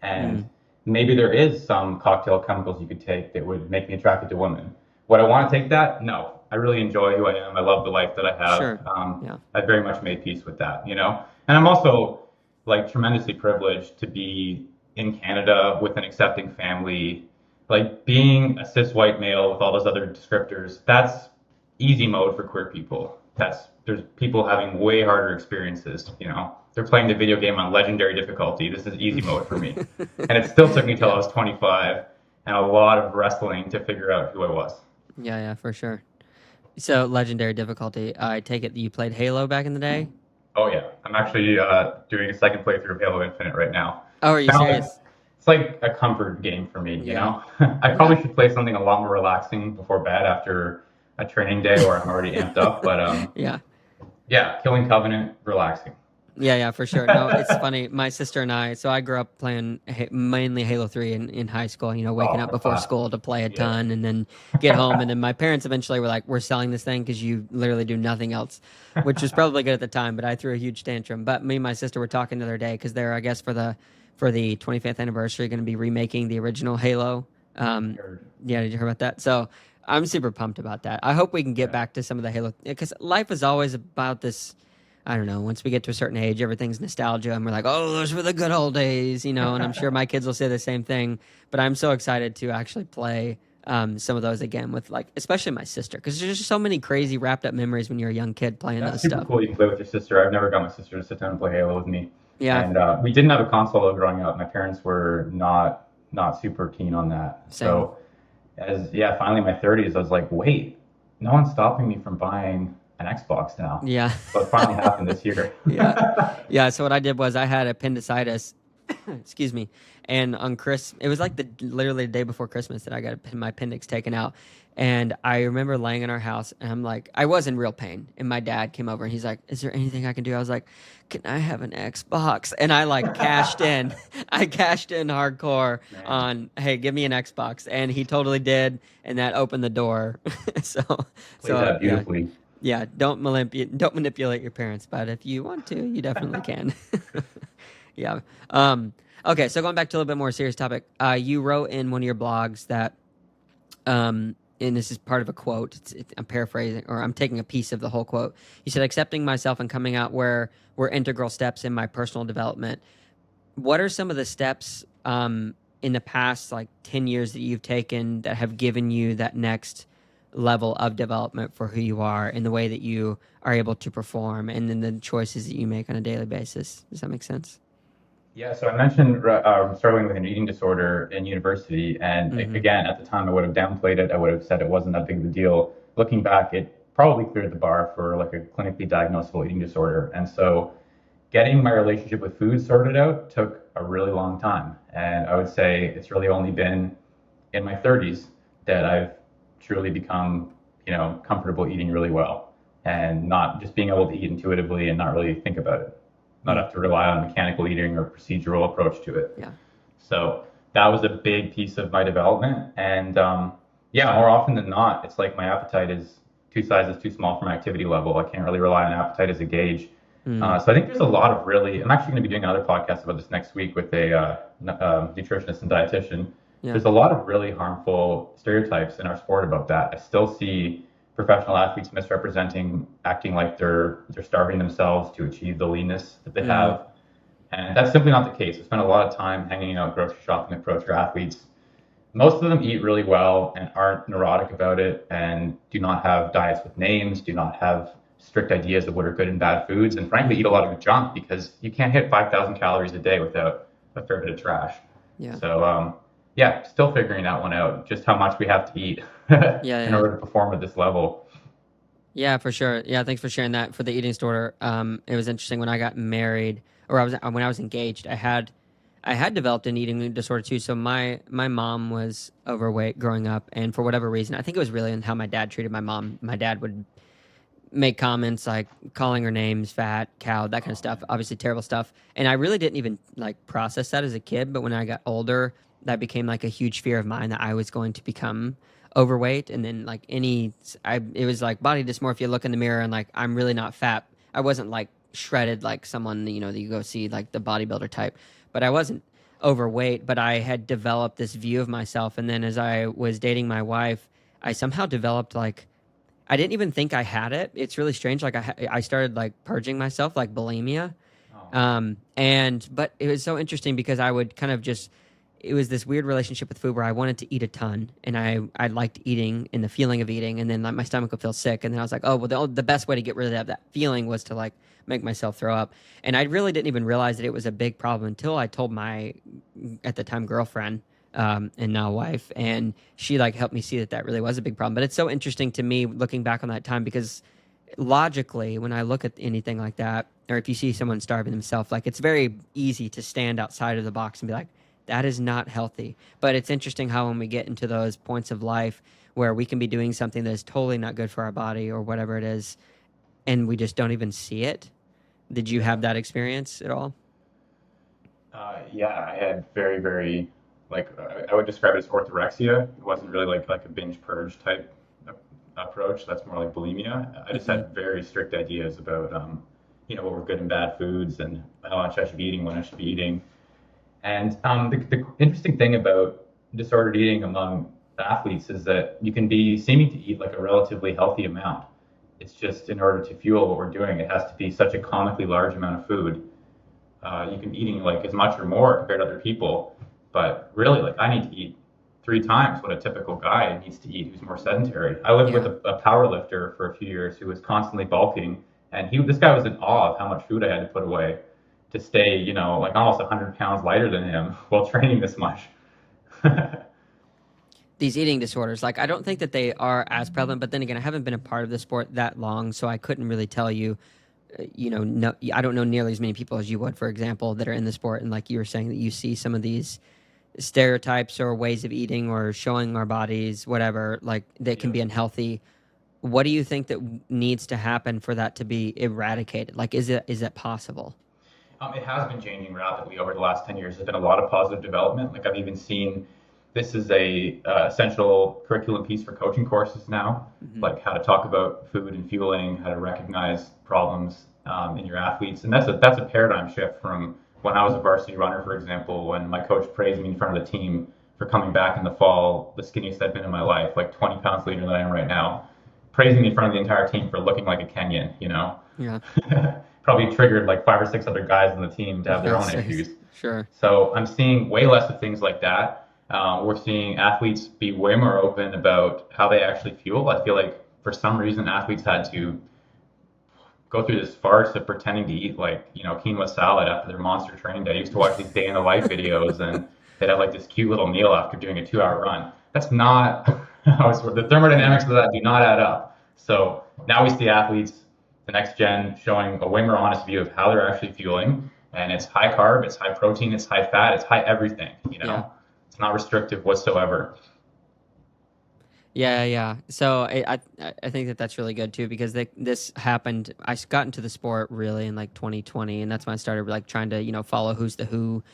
And Mm, maybe there is some cocktail chemicals you could take that would make me attracted to women. Would I want to take that? No. I really enjoy who I am. I love the life that I have. sure. Yeah. I very much made peace with that, you know? And I'm also like tremendously privileged to be in Canada with an accepting family. Like being a cis white male with all those other descriptors, that's easy mode for queer people. There's people having way harder experiences, you know. They're playing the video game on legendary difficulty. This is easy mode for me. And it still took me till I Yeah. was 25 and a lot of wrestling to figure out who I was. Yeah, for sure. So, legendary difficulty. I take it that you played Halo back in the day? Oh yeah, I'm actually doing a second playthrough of Halo Infinite right now. Oh, are It's you kind of like serious? it's like a comfort game for me, you Yeah. know. I Yeah. probably should play something a lot more relaxing before bed after a training day where I'm already amped up, but Yeah. yeah, Killing Covenant, relaxing. Yeah, for sure. No, it's funny. My sister and I, so I grew up playing mainly Halo 3 in high school, waking up Oh, before classic. school to play a Yeah. ton and then get home. And then my parents eventually were like, we're selling this thing because you literally do nothing else, which was probably good at the time, but I threw a huge tantrum. But me and my sister were talking the other day because they're, I guess, for the 25th anniversary, going to be remaking the original Halo. Um, Heard. yeah, did you hear about that? So I'm super pumped about that. I hope we can get Yeah. back to some of the Halo, because life is always about this. I don't know. Once we get to a certain age, everything's nostalgia, and we're like, "Oh, those were the good old days." And I'm sure my kids will say the same thing. But I'm so excited to actually play some of those again with, like, especially my sister, because there's just so many crazy wrapped up memories when you're a young kid playing That's those super stuff. cool. You can play with your sister. I've never got my sister to sit down and play Halo with me. Yeah, And we didn't have a console though growing up. My parents were not super keen on that. same. So as yeah, finally in my 30s, I was like, wait, no one's stopping me from buying an Xbox now. Yeah, So it finally happened this year. yeah, yeah. So what I did was I had appendicitis. Excuse me. And on it was like literally the day before Christmas that I got my appendix taken out. And I remember laying in our house, and I'm like, I was in real pain. And my dad came over and he's like, "Is there anything I can do?" I was like, "Can I have an Xbox?" And I like cashed in. I cashed in hardcore Man, on, "Hey, give me an Xbox." And he totally did. And that opened the door. so, played so that yeah. beautifully. Yeah, don't manipulate your parents, but if you want to, you definitely can. Yeah. Okay, so going back to a little bit more serious topic, you wrote in one of your blogs that, and this is part of a quote. I'm paraphrasing, or I'm taking a piece of the whole quote. You said, "Accepting myself and coming out were integral steps in my personal development." What are some of the steps in the past, like 10 years, that you've taken that have given you that next level of development for who you are and the way that you are able to perform, and then the choices that you make on a daily basis? Does that make sense? Yeah, so I mentioned struggling with an eating disorder in university, and Mm-hmm. again, at the time, I would have downplayed it. I would have said it wasn't that big of a deal. Looking back, it probably cleared the bar for like a clinically diagnosable eating disorder. And so, getting my relationship with food sorted out took a really long time, and I would say it's really only been in my 30s that I've truly become, comfortable eating really well, and not just being able to eat intuitively and not really think about it, not Mm. have to rely on mechanical eating or procedural approach to it. Yeah. So that was a big piece of my development. And yeah, more often than not, it's like my appetite is two sizes too small for my activity level. I can't really rely on appetite as a gauge. Mm. So I think there's a lot of really, I'm actually going to be doing another podcast about this next week with a nutritionist and dietitian. Yeah. There's a lot of really harmful stereotypes in our sport about that. I still see professional athletes misrepresenting, acting like they're starving themselves to achieve the leanness that they Mm. have. And that's simply not the case. I spent a lot of time hanging out grocery shopping with pro athletes. Most of them eat really well and aren't neurotic about it and do not have diets with names, do not have strict ideas of what are good and bad foods, and frankly eat a Mm-hmm. lot of junk because you can't hit 5,000 calories a day without a fair bit of trash. Yeah. So, yeah, still figuring that one out, just how much we have to eat Yeah. in Yeah. order to perform at this level. Yeah, for sure. Yeah, thanks for sharing that for the eating disorder. It was interesting when I got married, or when I was engaged. I had developed an eating disorder too. So my mom was overweight growing up, and for whatever reason, I think it was really in how my dad treated my mom. My dad would make comments like calling her names, fat, cow, that kind of Oh stuff. man. Obviously terrible stuff. And I really didn't even like process that as a kid, but when I got older, that became like a huge fear of mine that I was going to become overweight. And then like it was like body dysmorphia, look in the mirror and like, I'm really not fat. I wasn't like shredded like someone, that you go see like the bodybuilder type, but I wasn't overweight, but I had developed this view of myself. And then as I was dating my wife, I somehow developed like, I didn't even think I had it. It's really strange. Like I started like purging myself, like bulimia. Oh man. But it was so interesting because I would kind of just, it was this weird relationship with food where I wanted to eat a ton and I liked eating and the feeling of eating. And then like my stomach would feel sick. And then I was like, oh, well, the best way to get rid of that feeling was to like make myself throw up. And I really didn't even realize that it was a big problem until I told my, at the time, girlfriend, and now wife, and she like helped me see that really was a big problem. But it's so interesting to me looking back on that time because logically, when I look at anything like that, or if you see someone starving themselves, like it's very easy to stand outside of the box and be like, that is not healthy. But it's interesting how when we get into those points of life where we can be doing something that is totally not good for our body or whatever it is, and we just don't even see it. Did you Yeah. have that experience at all? Yeah, I had very, very, like, I would describe it as orthorexia. It wasn't really like a binge purge type approach. That's more like bulimia. I just Hmm. had very strict ideas about, what were good and bad foods and how much I should be eating, when I should be eating. And the interesting thing about disordered eating among athletes is that you can be seeming to eat like a relatively healthy amount. It's just in order to fuel what we're doing, it has to be such a comically large amount of food. You can be eating like as much or more compared to other people, but really, like I need to eat 3 times what a typical guy needs to eat who's more sedentary. I lived with Yeah. a power lifter for a few years who was constantly bulking, and this guy was in awe of how much food I had to put away to stay, like almost 100 pounds lighter than him while training this much. These eating disorders, like I don't think that they are as prevalent, but then again, I haven't been a part of the sport that long, so I couldn't really tell you. No, I don't know nearly as many people as you would, for example, that are in the sport, and like you were saying, that you see some of these stereotypes or ways of eating or showing our bodies, whatever, like that can Yeah. be unhealthy. What do you think that needs to happen for that to be eradicated? Like, is it possible? It has been changing rapidly over the last 10 years. There's been a lot of positive development. Like I've even seen this is a essential curriculum piece for coaching courses now, Hmm. like how to talk about food and fueling, how to recognize problems in your athletes, and that's a paradigm shift from when I was a varsity runner, for example, when my coach praised me in front of the team for coming back in the fall, the skinniest I've been in my life, like 20 pounds leaner than I am right now, praising me in front of the entire team for looking like a Kenyan. Yeah. Probably triggered like 5 or 6 other guys on the team to have their Yeah. own issues. Sure. So I'm seeing way less of things like that. We're seeing athletes be way more open about how they actually fuel. I feel like for some reason athletes had to go through this farce of pretending to eat like quinoa salad after their monster training day. I used to watch these day in the life videos and they'd have like this cute little meal after doing a 2 hour run. That's not how it's the thermodynamics of that do not add up. So now we see athletes, the next gen, showing a way more honest view of how they're actually fueling, and it's high carb, it's high protein, it's high fat, it's high everything. Yeah. It's not restrictive whatsoever. Yeah, yeah. So I think that that's really good too because this happened. Got into the sport really in like 2020, and that's when I started like trying to follow who's the who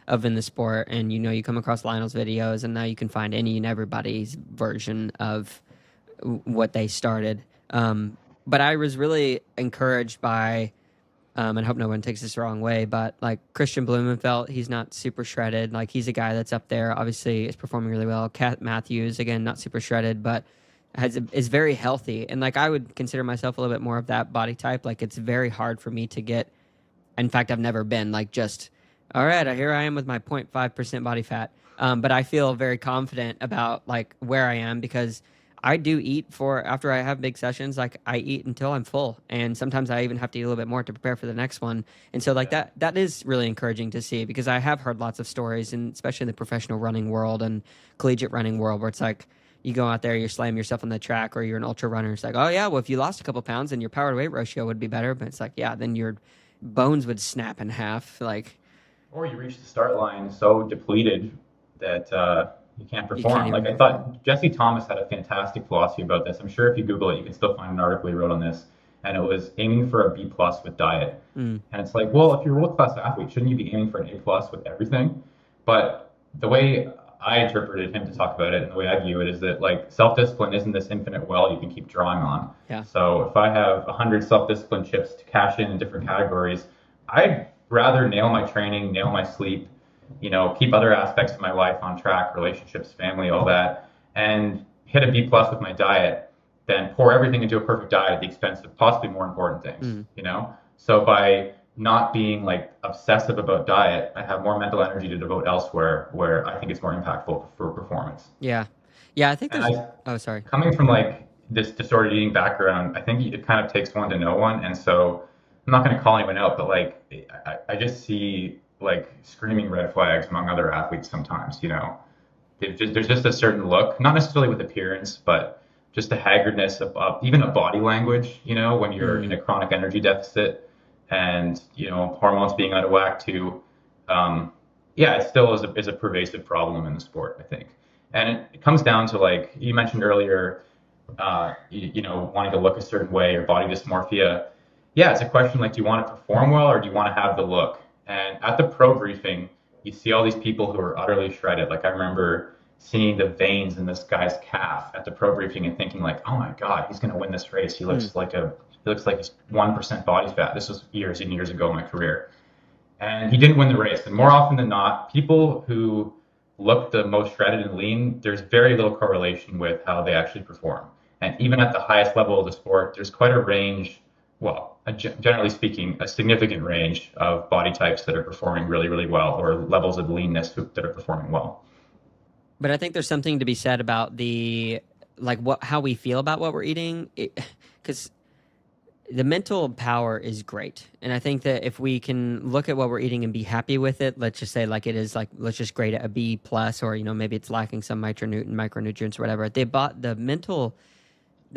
of in the sport, and you come across Lionel's videos, and now you can find any and everybody's version of what they started. But I was really encouraged by and I hope no one takes this the wrong way, but like Christian Blumenfeld, he's not super shredded. Like he's a guy that's up there. Obviously, is performing really well. Kat Matthews, again, not super shredded, but is very healthy. And like I would consider myself a little bit more of that body type. Like it's very hard for me to get. In fact, I've never been like just all right. Here I am with my 0.5% body fat. But I feel very confident about like where I am because I do eat for after I have big sessions. Like I eat until I'm full, and sometimes I even have to eat a little bit more to prepare for the next one. And so like Yeah. that is really encouraging to see because I have heard lots of stories, and especially in the professional running world and collegiate running world, where it's like you go out there, you slam yourself on the track, or you're an ultra runner. It's like, oh yeah, well if you lost a couple pounds, then your power to weight ratio would be better. But it's like, yeah, then your bones would snap in half. Like Or you reach the start line so depleted that you can't You can't perform. even Like I perform. thought Jesse Thomas had a fantastic philosophy about this. I'm sure if you Google it, you can still find an article he wrote on this. And it was aiming for a B plus with diet. Mm, And it's like, well, if you're a world class athlete, shouldn't you be aiming for an A plus with everything? But the way I interpreted him to talk about it and the way I view it is that like self discipline isn't this infinite well you can keep drawing on. yeah. So if I have 100 self discipline chips to cash in different categories, I'd rather nail my training, nail my sleep, keep other aspects of my life on track, relationships, family, all that, and hit a B plus with my diet, than pour everything into a perfect diet at the expense of possibly more important Mm, things. So by not being like obsessive about diet, I have more mental energy to devote elsewhere where I think it's more impactful for performance. yeah. Yeah. I think And there's. I, Oh, sorry. coming from like this disordered eating background, I think it kind of takes one to know one. And so I'm not going to call anyone out, but like I just see like screaming red flags among other athletes sometimes. There's just a certain look, not necessarily with appearance, but just a haggardness of even a body language, when you're in Mm, a chronic energy deficit and hormones being out of whack too. Um, yeah, it still is a pervasive problem in the sport, I think. And it comes down to like you mentioned earlier, wanting to look a certain way or body dysmorphia. Yeah, it's a question like, do you want to perform well or do you want to have the look? And at the pro briefing, you see all these people who are utterly shredded. Like I remember seeing the veins in this guy's calf at the pro briefing and thinking like, oh my God, he's going to win this race. He mm, looks like he's 1% body fat. This was years and years ago in my career. And he didn't win the race. And more yeah. often than not, people who look the most shredded and lean, there's very little correlation with how they actually perform. And even at the highest level of the sport, there's quite a range, well, generally speaking, a significant range of body types that are performing really, really well or levels of leanness that are performing well. But I think there's something to be said about the like what how we feel about what we're eating, because the mental power is great, and I think that if we can look at what we're eating and be happy with it, let's just say like it is like let's just grade it a B plus, or maybe it's lacking some micronutrients or whatever. They bought the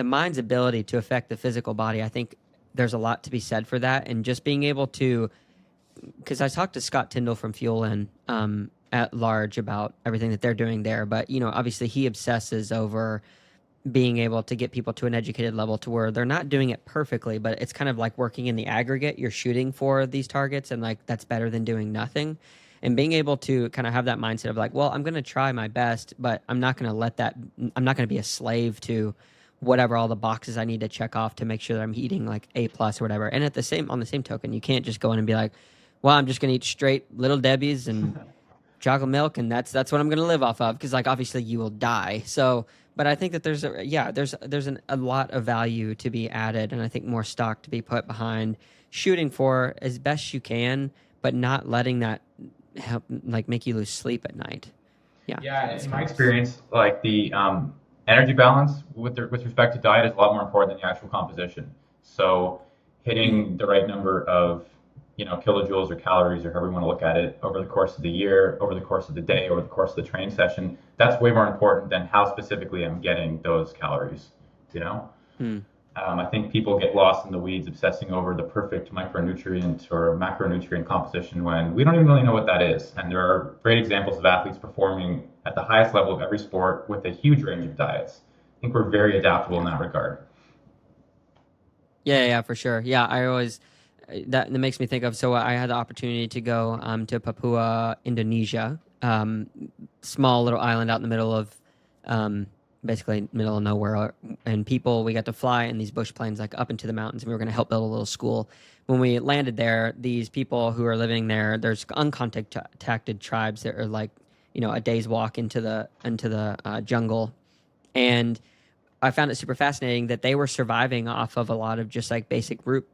mind's ability to affect the physical body. I think there's a lot to be said for that, and just being able to because I talked to Scott Tyndall from Fuel In at large about everything that they're doing there. But obviously he obsesses over being able to get people to an educated level to where they're not doing it perfectly, but it's kind of like working in the aggregate. You're shooting for these targets, and like that's better than doing nothing. And being able to kind of have that mindset of like, well, I'm going to try my best, but I'm not going to let that. I'm not going to be a slave to whatever all the boxes I need to check off to make sure that I'm eating like A plus or whatever. And on the same token, you can't just go in and be like, well, I'm just going to eat straight Little Debbie's and chocolate milk, and that's what I'm going to live off of because like obviously you will die. So, but I think that there's a lot of value to be added, and I think more stock to be put behind shooting for as best you can, but not letting that help like make you lose sleep at night. Yeah, Yeah, that's in my kind of experience, like the energy balance with respect to diet is a lot more important than the actual composition. So hitting the right number of kilojoules or calories or however you want to look at it over the course of the year, over the course of the day, over the course of the training session, that's way more important than how specifically I'm getting those calories. You know? mm, I think people get lost in the weeds obsessing over the perfect micronutrient or macronutrient composition when we don't even really know what that is. And there are great examples of athletes performing at the highest level of every sport with a huge range of diets. I think we're very adaptable in yeah. that regard. Yeah, for sure. Yeah, I always that makes me think of. So I had the opportunity to go to Papua, Indonesia, small little island out in the middle of um, basically middle of nowhere. And we got to fly in these bush planes like up into the mountains, and we were going to help build a little school. When we landed there, these people who are living there, there's uncontacted tribes that are like a day's walk into the jungle, and I found it super fascinating that they were surviving off of a lot of just like basic root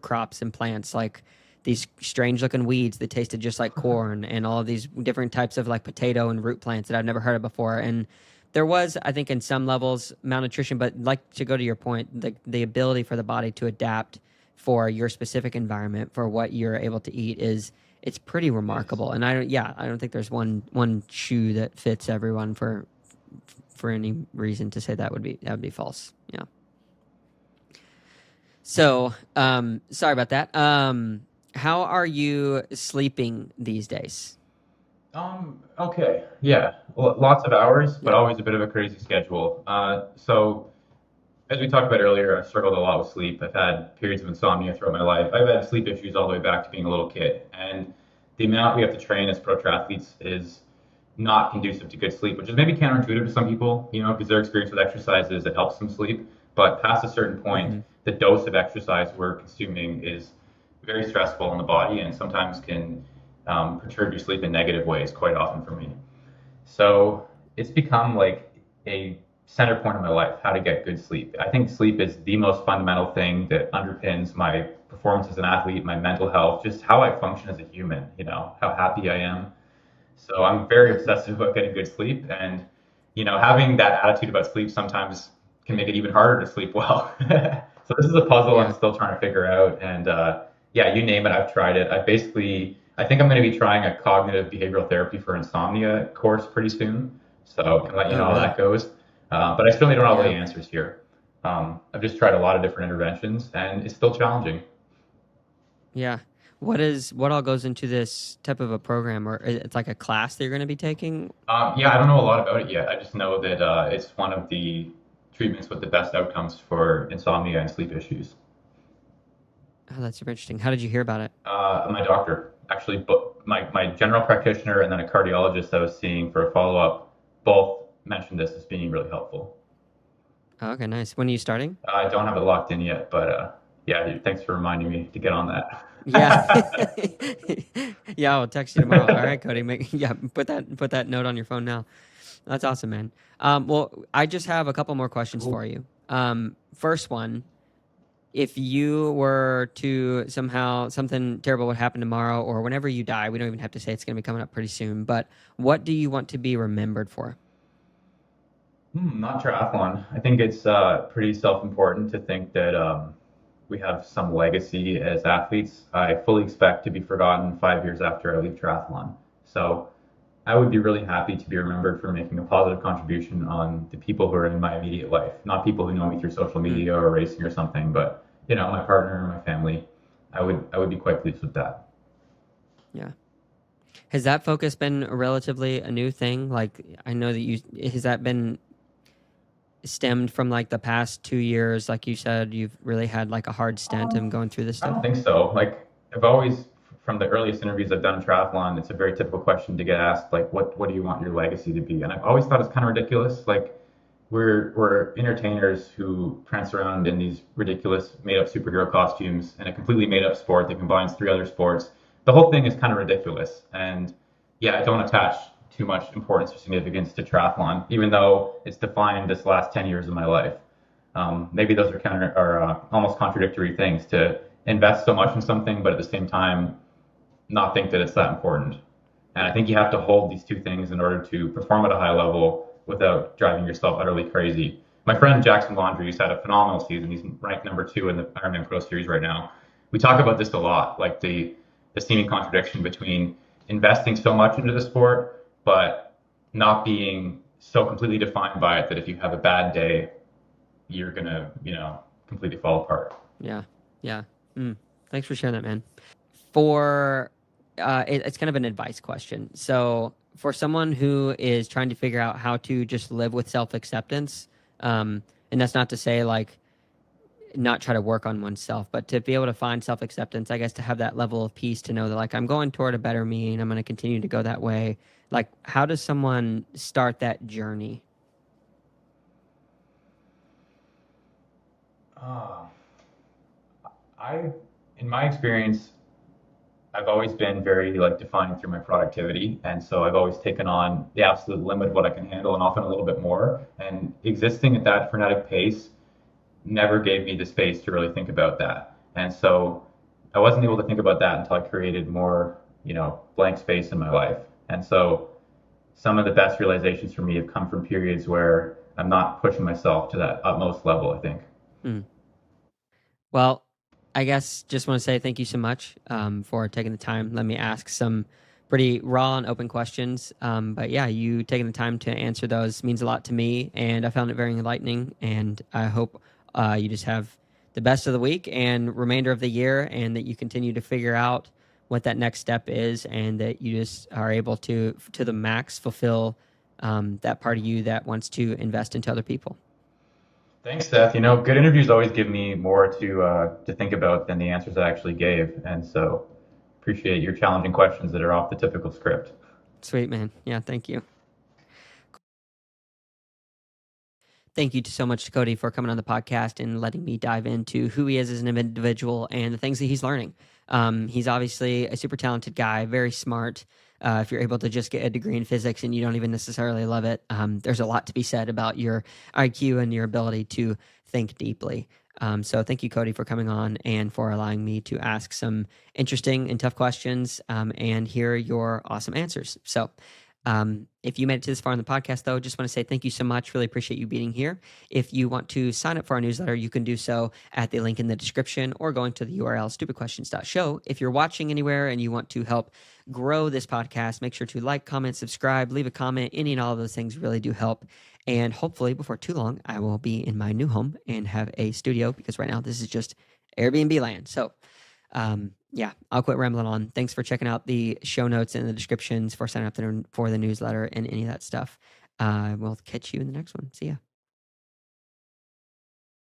crops and plants, like these strange looking weeds that tasted just like corn, and all of these different types of like potato and root plants that I've never heard of before. And there was, I think, in some levels malnutrition, but like to go to your point, the ability for the body to adapt for your specific environment for what you're able to eat is it's pretty Yes. remarkable. And I don't think there's one shoe that fits everyone for any reason to say that would be false. Yeah. So, sorry about that. How are you sleeping these days? Okay, yeah, lots of hours, but Yeah. always a bit of a crazy schedule. So as we talked about earlier, I've struggled a lot with sleep. I've had periods of insomnia throughout my life. I've had sleep issues all the way back to being a little kid, and the amount we have to train as pro triathletes is not conducive to good sleep, which is maybe counterintuitive to some people, because their experience with exercise is it helps them sleep. But past a certain point, Hmm. the dose of exercise we're consuming is very stressful on the body and sometimes can perturb your sleep in negative ways, quite often for me. So it's become like a center point of my life, how to get good sleep. I think sleep is the most fundamental thing that underpins my performance as an athlete, my mental health, just how I function as a human, how happy I am. So I'm very Yeah. obsessive about getting good sleep, and having that attitude about sleep sometimes can make it even harder to sleep well. So this is a puzzle I'm Yeah. still trying to figure out, and yeah, you name it, I've tried it. I think I'm going to be trying a cognitive behavioral therapy for insomnia course pretty soon, so I can let you Oh, know how really? that goes. But I still don't have all the Yeah. answers here. I've just tried a lot of different interventions, and it's still challenging. Yeah. What all goes into this type of a program, or it's like a class that you're going to be taking? Yeah, I don't know a lot about it yet. I just know that it's one of the treatments with the best outcomes for insomnia and sleep issues. Oh, that's super interesting. How did you hear about it? My doctor, actually, my general practitioner and then a cardiologist I was seeing for a follow up, both mentioned this as being really helpful. Oh, okay, nice. When are you starting? I don't have it locked in yet, but yeah, thanks for reminding me to get on Yeah. that. Yeah, I'll text you tomorrow. All right, Cody. Yeah, put that note on your phone now. That's awesome, man. Well, I just have a couple more questions Cool. for you. First one, if you were to somehow something terrible would happen tomorrow or whenever you die, we don't even have to say it's going to be coming up pretty soon, but what do you want to be remembered for? Not triathlon. I think it's pretty self-important to think that we have some legacy as athletes. I fully expect to be forgotten 5 years after I leave triathlon. So I would be really happy to be remembered for making a positive contribution on the people who are in my immediate life, not people who know me through social Mm, media or racing or something, but my partner, my family. I would be quite pleased with that. yeah. Has that focus been relatively a new thing? Like, I know that has that been stemmed from like the past 2 years? Like you said, you've really had like a hard stint in going through this I stuff. don't think so. Like I've always, from the earliest interviews I've done in triathlon, it's a very typical question to get asked, like, what do you want your legacy to be? And I've always thought it's kind of ridiculous. Like we're entertainers who prance around in these ridiculous made up superhero costumes in a completely made up sport that combines three other sports. The whole thing is kind of ridiculous. And yeah, I don't attach too much importance or significance to triathlon, even though it's defined this last 10 years of my life. Maybe those are almost contradictory things to invest so much in something, but at the same time, not think that it's that important. And I Yeah. think you have to hold these two things in order to perform at a high level without driving yourself utterly crazy. My friend Jackson Laundry, who's had a phenomenal season, he's ranked number 2 in the Ironman Pro Series right now. We talk about this a lot, like the seeming contradiction between investing so much into the sport, but not being so completely defined by it that if you have a bad day, you're gonna, completely fall apart. Yeah. Yeah. Mm. Thanks for sharing that, man. For it's kind of an advice question. So, for someone who is trying to figure out how to just live with self acceptance, and that's not to say like not try to work on oneself, but to be able to find self acceptance, I guess to have that level of peace to know that like I'm going toward a better me and I'm going to continue to go that way. Like, how does someone start that journey? Uh, I, in my experience, I've always been very like defined through my productivity, and so I've always taken on the absolute limit of what I can handle, and often a little bit more. And existing at that frenetic pace never gave me the space to really think about that. And so I wasn't able to think about that until I created more, blank space in my life. And so some of the best realizations for me have come from periods where I'm not pushing myself to that utmost level, I think. Hmm. Well, I guess just want to say thank you so much for taking the time. Let me ask some pretty raw and open questions. But yeah, you taking the time to answer those means a lot to me, and I found it very enlightening. And I hope you just have the best of the week and remainder of the year, and that you continue to figure out what that next step is, and that you just are able to the max fulfill that part of you that wants to invest into other people. Thanks, Seth. You know, good interviews always give me more to think about than the answers I actually gave, and so appreciate your challenging questions that are off the typical script. Sweet, man. Yeah, thank you. Thank you so much to Cody for coming on the podcast and letting me dive into who he is as an individual and the things that he's learning. He's obviously a super talented guy, very smart. If you're able to just get a degree in physics and you don't even necessarily love it, there's a lot to be said about your IQ and your ability to think deeply. So thank you, Cody, for coming on and for allowing me to ask some interesting and tough questions and hear your awesome answers. So if you made it to this far in the podcast, though, just want to say thank you so much. Really appreciate you being here. If you want to sign up for our newsletter, you can do so at the link in the description or going to the URL stupidquestions.show. If you're watching anywhere and you want to help grow this podcast, make sure to like, comment, subscribe, leave a comment. Any and all of those things really do help. And hopefully before too long, I will be in my new home and have a studio, because right now this is just Airbnb land. So yeah, I'll quit rambling on. Thanks for checking out the show notes and the descriptions, for signing up for the newsletter and any of that stuff. We'll catch you in the next one. See ya.